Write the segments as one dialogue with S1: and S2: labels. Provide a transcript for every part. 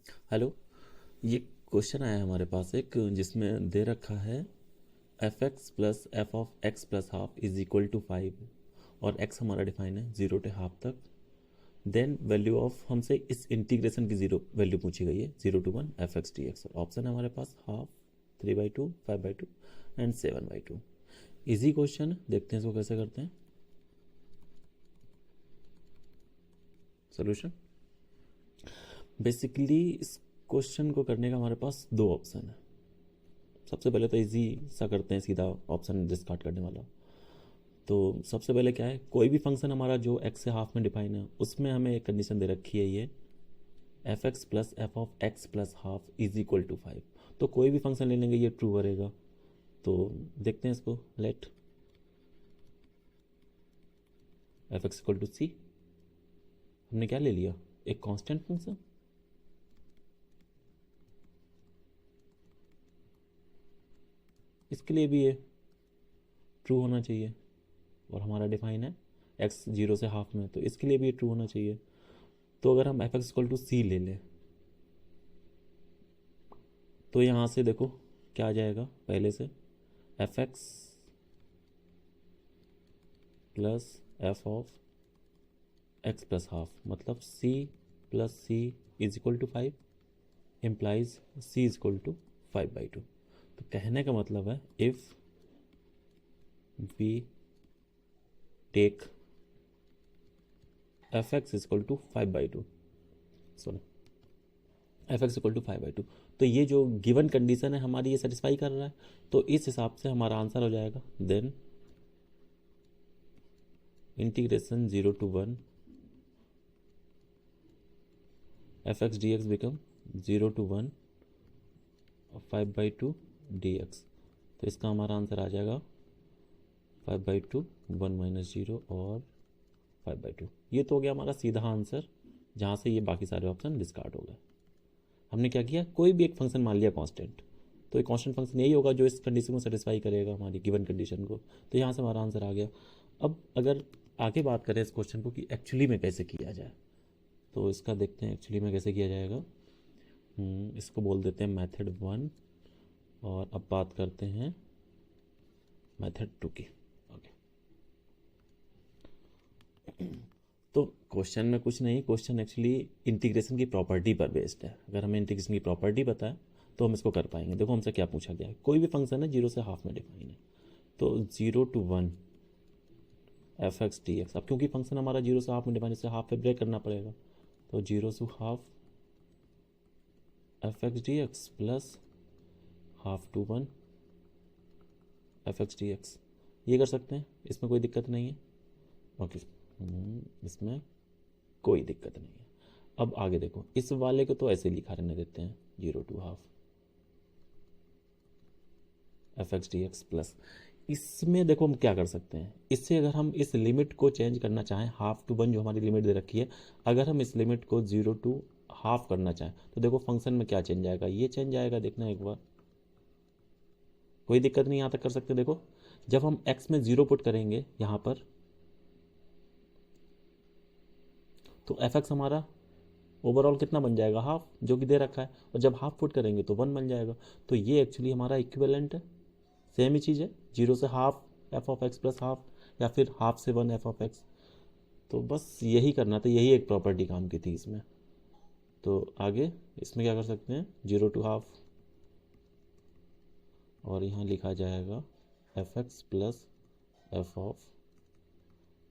S1: Hello. ये question आया है हमारे पास एक, जिसमें दे रखा है F x plus F of x plus half is equal to 5 और एक्स हमारा डिफाइन है 0 से हाफ तक। देन वैल्यू ऑफ, हमसे इस इंटीग्रेशन की जीरो वैल्यू पूछी गई है, 0 to 1 F X D x. Option है हमारे पास हाफ, 3/2, 5/2 एंड 7/2। इजी क्वेश्चन है, देखते हैं इसको कैसे करते हैं सोल्यूशन। बेसिकली इस क्वेश्चन को करने का हमारे पास दो ऑप्शन है। सबसे पहले तो इजी सा करते हैं, सीधा ऑप्शन डिस्कार्ड करने वाला। तो सबसे पहले क्या है, कोई भी फंक्शन हमारा जो एक्स से हाफ में डिफाइन है, उसमें हमें एक कंडीशन दे रखी है, ये F x plus F of x plus half is equal to 5। तो कोई भी फंक्शन ले लेंगे ये ट्रू करेगा। तो देखते हैं इसको, let f x equal to c. हमने क्या ले लिया, एक कांस्टेंट फंक्शन। इसके लिए भी ये ट्रू होना चाहिए, और हमारा डिफाइन है एक्स 0 से हाफ में, तो इसके लिए भी ये ट्रू होना चाहिए। तो अगर हम एफ एक्स इक्वल टू सी ले लें, तो यहाँ से देखो क्या आ जाएगा, पहले से f x plus F of x plus half, मतलब c plus c is equal to 5 implies c is equal to 5/2। तो कहने का मतलब है, if we take f x is equal to 5/2, sorry f x equal to 5/2, तो ये जो given condition है हमारी, ये सेटिस्फाई कर रहा है। तो इस हिसाब से हमारा आंसर हो जाएगा, then integration 0 to 1 F X D X become 0 to 1 5/2 D X. तो इसका हमारा आंसर आ जाएगा 5/2, 1 - 0 और 5/2। ये तो हो गया हमारा सीधा आंसर, जहाँ से ये बाकी सारे ऑप्शन डिस्कार्ड हो गए। हमने क्या किया, कोई भी एक फंक्शन मान लिया कांस्टेंट, तो एक कांस्टेंट फंक्शन यही होगा जो इस कंडीशन को सेटिस्फाई करेगा, हमारी गिवन कंडीशन को। तो यहाँ से हमारा आंसर आ गया। अब अगर आगे बात करें इस क्वेश्चन को कि एक्चुअली में कैसे किया जाए, तो इसका देखते हैं एक्चुअली में कैसे किया जाएगा। इसको बोल देते हैं मेथड 1, और अब बात करते हैं मेथड 2 की। ओके, तो क्वेश्चन में कुछ नहीं, क्वेश्चन एक्चुअली इंटीग्रेशन की प्रॉपर्टी पर बेस्ड है। अगर हमें इंटीग्रेशन की प्रॉपर्टी पता है तो हम इसको कर पाएंगे। देखो हमसे क्या पूछा गया है, कोई भी फंक्शन है 0 से हाफ में डिफाइन है, तो 0 to 1 F X D x. अब क्योंकि फंक्शन हमारा 0 से हाफ में डिफाइन, इससे हाफ पे ब्रेक करना पड़ेगा, तो 0 to half F X D x plus half to 1 F X D x. ये कर सकते हैं, इसमें कोई दिक्कत नहीं है। ओके, इसमें कोई दिक्कत नहीं है। अब आगे देखो, इस वाले को तो ऐसे लिखा रहने देते हैं, 0 to half F X D x plus. इसमें देखो हम क्या कर सकते हैं, इससे अगर हम इस लिमिट को चेंज करना चाहें, हाफ टू 1 जो हमारी लिमिट दे रखी है, अगर हम इस लिमिट को 0 to हाफ करना चाहें, तो देखो फंक्शन में क्या चेंज आएगा, ये चेंज आएगा। देखना एक बार, कोई दिक्कत नहीं, यहाँ तक कर सकते। देखो जब हम x में 0 पुट करेंगे यहाँ पर, तो एफ एक्स हमारा ओवरऑल कितना बन जाएगा, हाफ, जो कि दे रखा है। और जब हाफ पुट करेंगे तो 1 बन जाएगा। तो ये एक्चुअली हमारा इक्विवेलेंट है, सेम ही चीज़ है, 0 से half F of x plus half, या फिर हाफ से 1 एफ ऑफ एक्स। तो बस यही करना था, यही एक प्रॉपर्टी काम की थी इसमें। तो आगे इसमें क्या कर सकते हैं, 0 to हाफ, और यहाँ लिखा जाएगा F x plus F of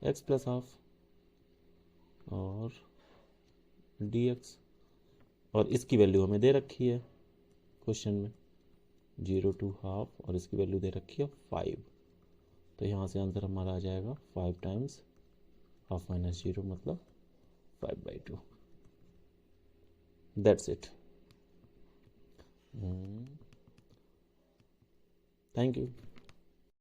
S1: x plus half और डी एक्स। और इसकी वैल्यू हमें दे रखी है क्वेश्चन में, 0 to हाफ, और इसकी वैल्यू दे रखी है 5। तो यहाँ से आंसर हमारा आ जाएगा 5 टाइम्स हाफ माइनस 0, मतलब 5/2। That's it. Thank you.